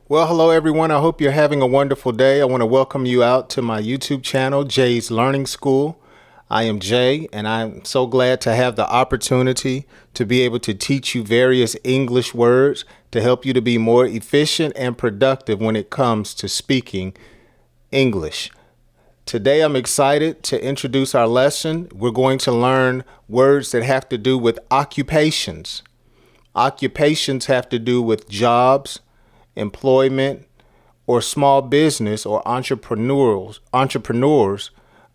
Well, hello everyone. I hope you're having a wonderful day. I want to welcome you out to my YouTube channel, Jay's Learning School. I am Jay, and I'm so glad to have the opportunity to be able to teach you various English words to help you to be more efficient and productive when it comes to speaking English. Today, I'm excited to introduce our lesson. We're going to learn words that have to do with occupations. Occupations have to do with jobs, employment, or small business or entrepreneurs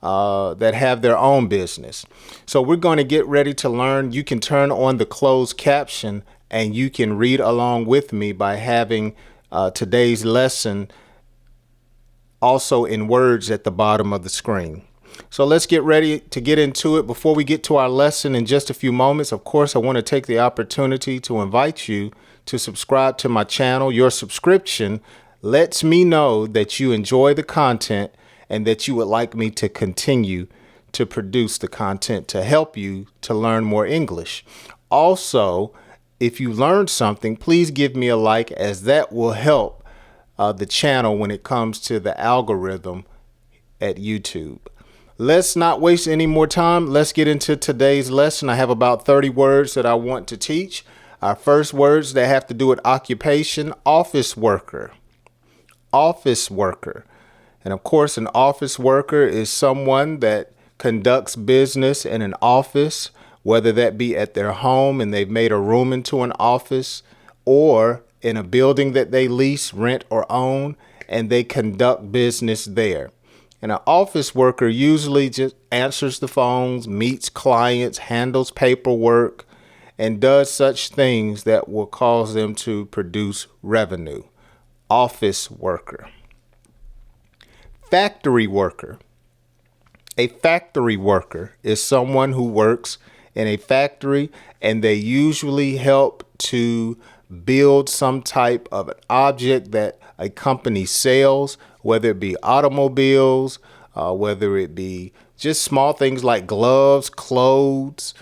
that have their own business. So we're going to get ready to learn. You can turn on the closed caption and you can read along with me by having today's lesson also in words at the bottom of the screen. So let's get ready to get into it. Before we get to our lesson in just a few moments, of course, I want to take the opportunity to invite you to subscribe to my channel. Your subscription lets me know that you enjoy the content and that you would like me to continue to produce the content to help you to learn more English. Also, if you learned something, please give me a like, as that will help the channel when it comes to the algorithm at YouTube. Let's not waste any more time. Let's get into today's lesson. I have about 30 words that I want to teach. Our first words that have to do with occupation: office worker. Office worker. And of course, an office worker is someone that conducts business in an office, whether that be at their home and they've made a room into an office, or in a building that they lease, rent, or own, and they conduct business there. And an office worker usually just answers the phones, meets clients, handles paperwork, and does such things that will cause them to produce revenue. Office worker. Factory worker. A factory worker is someone who works in a factory, and they usually help to build some type of an object that a company sells, whether it be automobiles, whether it be just small things like gloves, clothes.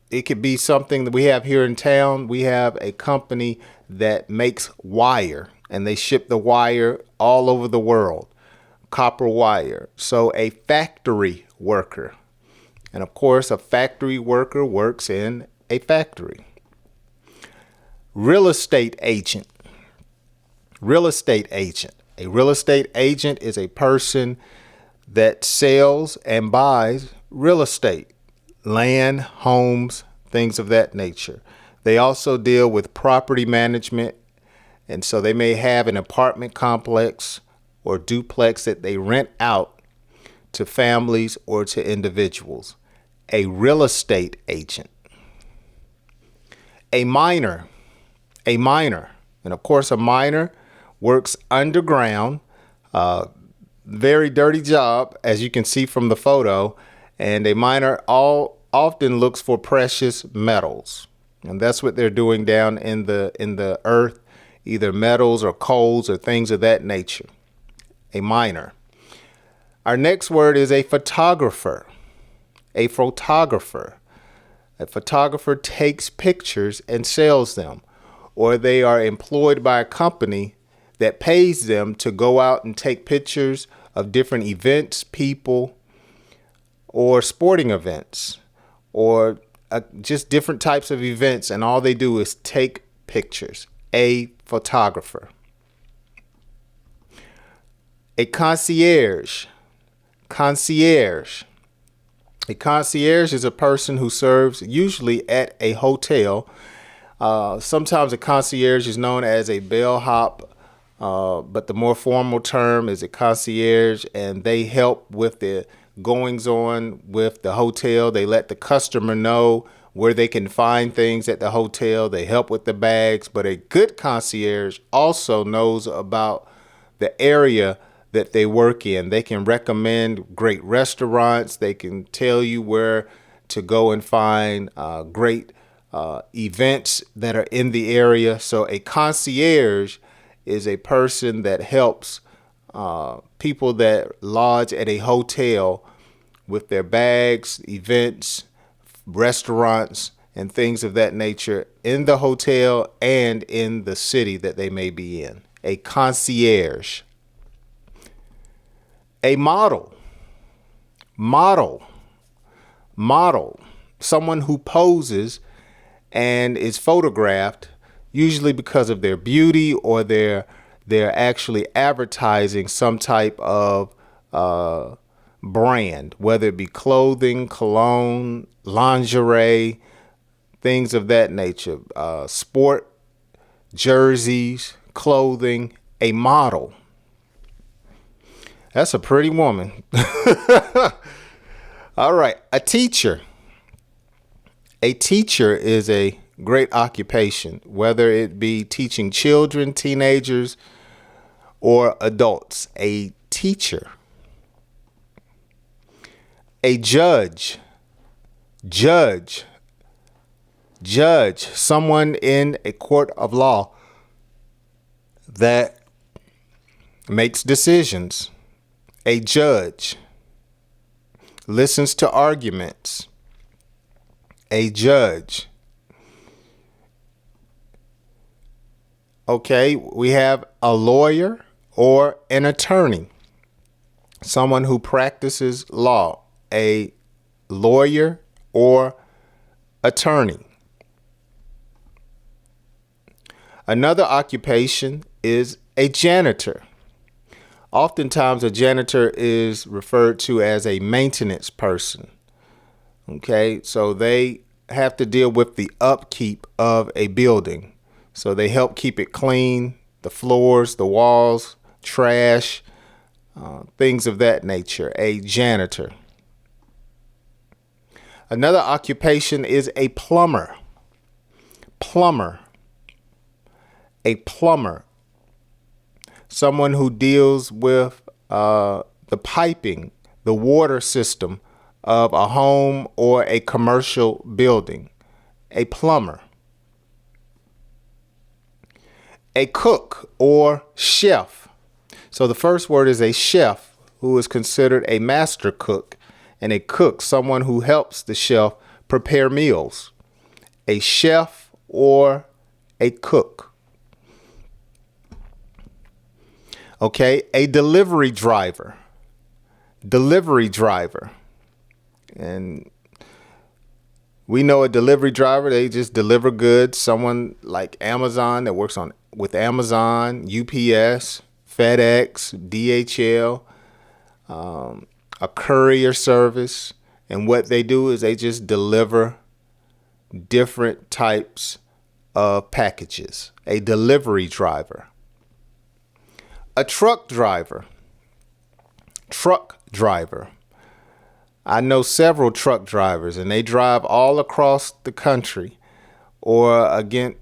It could be something that we have here in town. We have a company that makes wire, and they ship the wire all over the world, copper wire. So a factory worker. And of course, a factory worker works in a factory. Real estate agent. Real estate agent. A real estate agent is a person that sells and buys real estate, land, homes, things of that nature. They also deal with property management, and so they may have an apartment complex or duplex that they rent out to families or to individuals. A real estate agent. A miner. A miner. And of course, a miner works underground. Very dirty job, as you can see from the photo. And a miner often looks for precious metals. And that's what they're doing down in the earth, either metals or coals or things of that nature. A miner. Our next word is a photographer. A photographer. A photographer takes pictures and sells them, or they are employed by a company that pays them to go out and take pictures of different events, people, or sporting events, or just different types of events, and all they do is take pictures. A photographer. A concierge. Concierge. A concierge is a person who serves usually at a hotel. Sometimes a concierge is known as a bellhop, but the more formal term is a concierge, and they help with the goings on with the hotel. They let the customer know where they can find things at the hotel. They help with the bags, but a good concierge also knows about the area that they work in. They can recommend great restaurants. They can tell you where to go and find great events that are in the area. So a concierge is a person that helps people that lodge at a hotel with their bags, events, restaurants, and things of that nature in the hotel and in the city that they may be in. A concierge. A model. Model. Someone who poses and is photographed, usually because of their beauty, or they're actually advertising some type of brand, whether it be clothing, cologne, lingerie, things of that nature, sport jerseys, clothing. A model. That's a pretty woman. All right. A teacher. A teacher is a great occupation, whether it be teaching children, teenagers, or adults. A teacher. A judge. Someone in a court of law that makes decisions. A judge listens to arguments. A judge. Okay, we have a lawyer or an attorney, someone who practices law. A lawyer or attorney. Another occupation is a janitor. Oftentimes, a janitor is referred to as a maintenance person. Okay, so they have to deal with the upkeep of a building. So they help keep it clean, the floors, the walls, trash, things of that nature. A janitor. Another occupation is a plumber. A plumber. Someone who deals with the piping, the water system of a home or a commercial building. A plumber. A cook or chef. So the first word is a chef, who is considered a master cook, and a cook, someone who helps the chef prepare meals. A chef or a cook. Okay, a delivery driver. And we know a delivery driver, they just deliver goods. Someone like Amazon that works with Amazon, UPS, FedEx, DHL, a courier service. And what they do is they just deliver different types of packages. A delivery driver. A truck driver. I know several truck drivers, and they drive all across the country. Or again,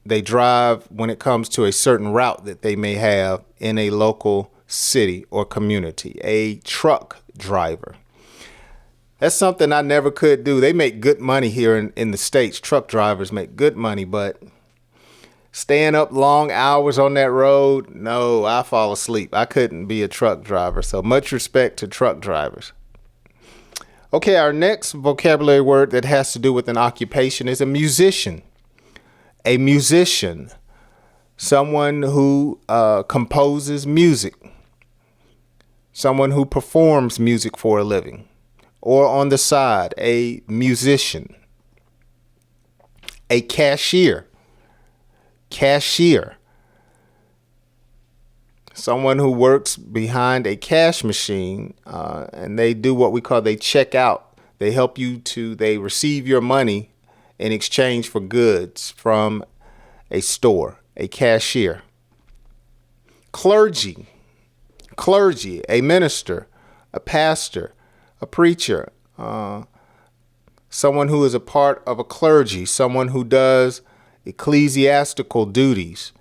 they drive when it comes to a certain route that they may have in a local city or community. A truck driver. That's something I never could do. They make good money here in the States. Truck drivers make good money, but staying up long hours on that road, no, I fall asleep. I couldn't be a truck driver. So much respect to truck drivers. Okay, our next vocabulary word that has to do with an occupation is a musician. A musician, someone who composes music, someone who performs music for a living, or on the side, a musician. A cashier. Someone who works behind a cash machine, and they do what we call, they check out. They help you they receive your money in exchange for goods from a store. A cashier. Clergy, a minister, a pastor, a preacher, someone who is a part of a clergy, someone who does ecclesiastical duties.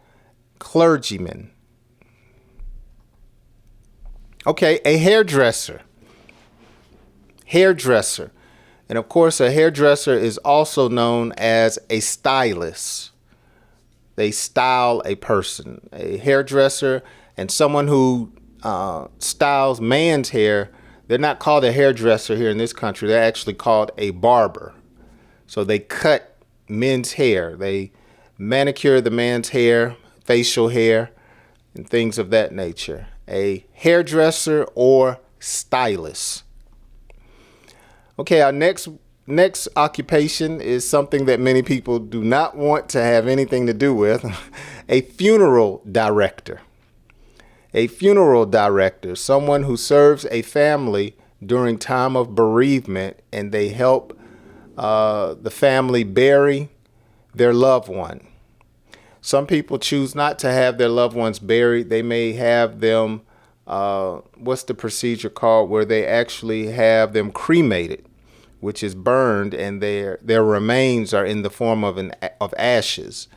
Clergyman. Okay, a hairdresser. And of course, a hairdresser is also known as a stylist. They style a person. A hairdresser and someone who styles man's hair, they're not called a hairdresser here in this country. They're actually called a barber. So they cut men's hair. They manicure the man's hair, facial hair, and things of that nature. A hairdresser or stylist. Okay, our next occupation is something that many people do not want to have anything to do with. A funeral director. A funeral director, someone who serves a family during time of bereavement, and they help the family bury their loved one. Some people choose not to have their loved ones buried. They may have them, what's the procedure called, where they actually have them cremated, which is burned, and their remains are in the form of ashes.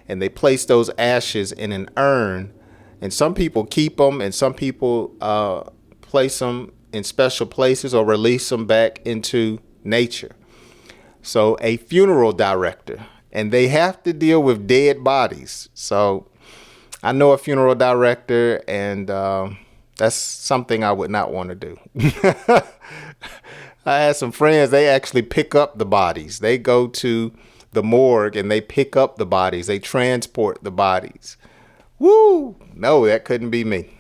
And they place those ashes in an urn, and some people keep them, and some people place them in special places or release them back into nature. So a funeral director, and they have to deal with dead bodies. So I know a funeral director, and that's something I would not want to do. I had some friends, they actually pick up the bodies. They go to the morgue and they pick up the bodies. They transport the bodies. Woo! No, that couldn't be me.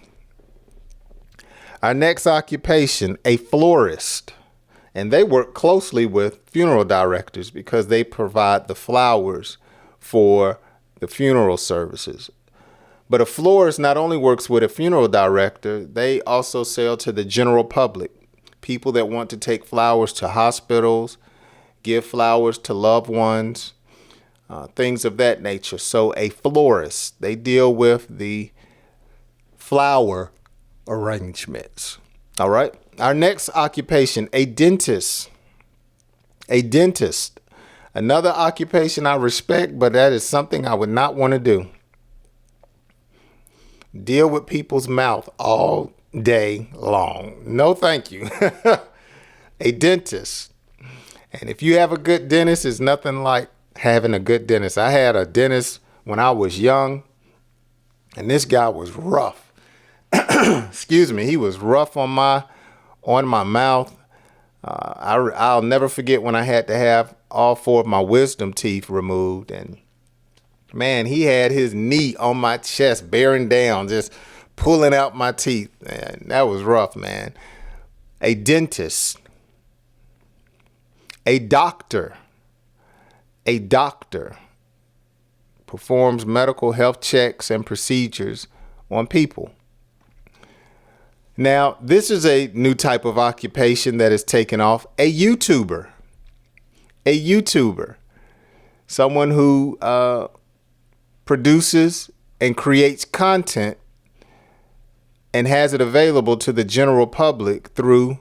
Our next occupation, a florist. And they work closely with funeral directors because they provide the flowers for the funeral services. But a florist not only works with a funeral director, they also sell to the general public. People that want to take flowers to hospitals, give flowers to loved ones, things of that nature. So a florist, they deal with the flower arrangements. All right. Our next occupation, a dentist. A dentist. Another occupation I respect, but that is something I would not want to do. Deal with people's mouth all day long. No, thank you. A dentist. And if you have a good dentist, it's nothing like having a good dentist. I had a dentist when I was young, and this guy was rough. Excuse me. He was rough on my mouth. I'll never forget when I had to have all 4 of my wisdom teeth removed, and man, he had his knee on my chest, bearing down, just pulling out my teeth. Man, that was rough, man. A dentist. A doctor. A doctor performs medical health checks and procedures on people. Now, this is a new type of occupation that has taken off. A YouTuber. A YouTuber. Someone who produces and creates content and has it available to the general public through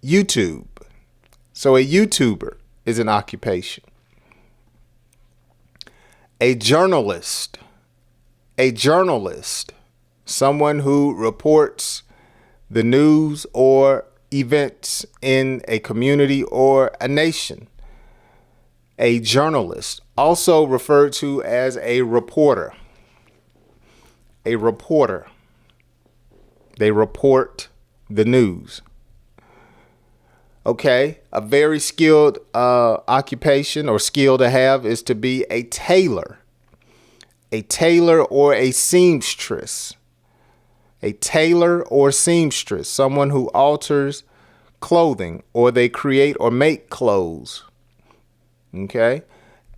YouTube. So a YouTuber is an occupation. A journalist. A journalist. Someone who reports the news or events in a community or a nation. A journalist, also referred to as a reporter. A reporter. They report the news. Okay, a very skilled occupation or skill to have is to be a tailor. A tailor or a seamstress. A tailor or seamstress, someone who alters clothing, or they create or make clothes. Okay,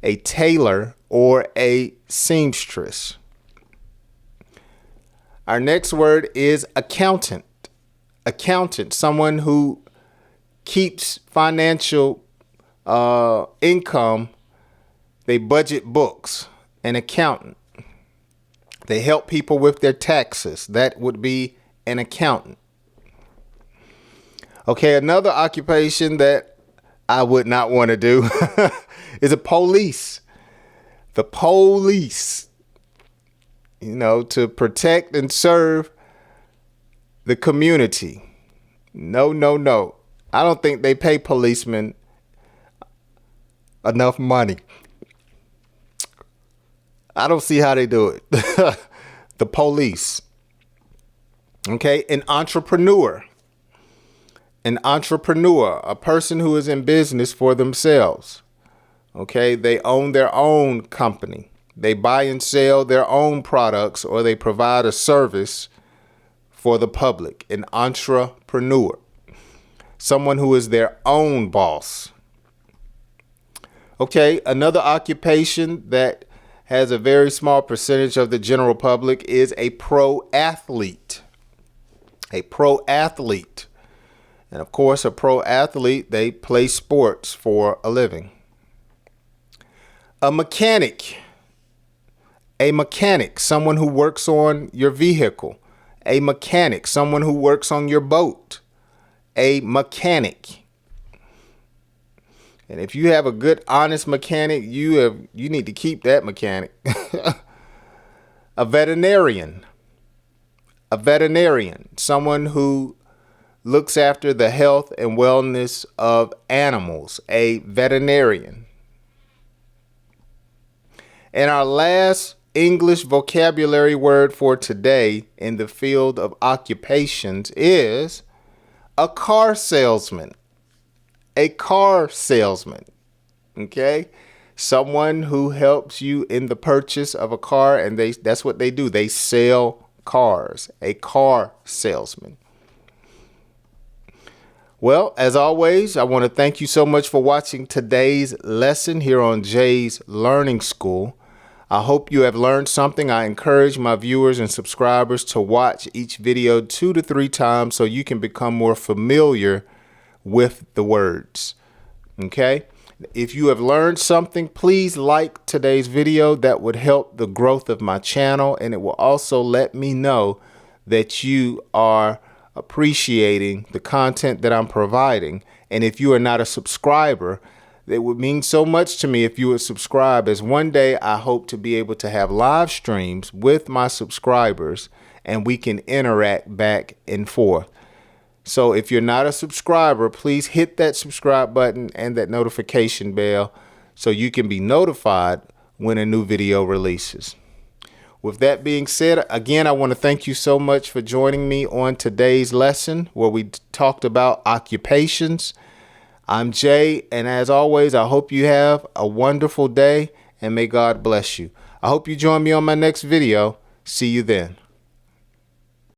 a tailor or a seamstress. Our next word is accountant. Accountant, someone who keeps financial income. They budget books. An accountant. They help people with their taxes. That would be an accountant. Okay, another occupation that I would not want to do is a police. The police, to protect and serve the community. No. I don't think they pay policemen enough money. I don't see how they do it. The police. Okay, an entrepreneur. An entrepreneur, a person who is in business for themselves. Okay, they own their own company. They buy and sell their own products, or they provide a service for the public. An entrepreneur, someone who is their own boss. Okay, another occupation that has a very small percentage of the general public is a pro athlete. A pro athlete. And of course, a pro athlete, they play sports for a living. A mechanic. A mechanic, someone who works on your vehicle. A mechanic, someone who works on your boat. A mechanic. And if you have a good, honest mechanic, you need to keep that mechanic. A veterinarian. A veterinarian, someone who looks after the health and wellness of animals. A veterinarian. And our last English vocabulary word for today in the field of occupations is a car salesman. A car salesman. Okay? Someone who helps you in the purchase of a car, and that's what they do. They sell cars. A car salesman. Well, as always, I want to thank you so much for watching today's lesson here on Jay's Learning School. I hope you have learned something. I encourage my viewers and subscribers to watch each video 2 to 3 times so you can become more familiar with the words. Okay? If you have learned something, please like today's video. That would help the growth of my channel, and it will also let me know that you are appreciating the content that I'm providing. And if you are not a subscriber, it would mean so much to me if you would subscribe, as one day I hope to be able to have live streams with my subscribers and we can interact back and forth. So if you're not a subscriber, please hit that subscribe button and that notification bell so you can be notified when a new video releases. With that being said, again, I want to thank you so much for joining me on today's lesson where we talked about occupations. I'm Jay, and as always, I hope you have a wonderful day, and may God bless you. I hope you join me on my next video. See you then.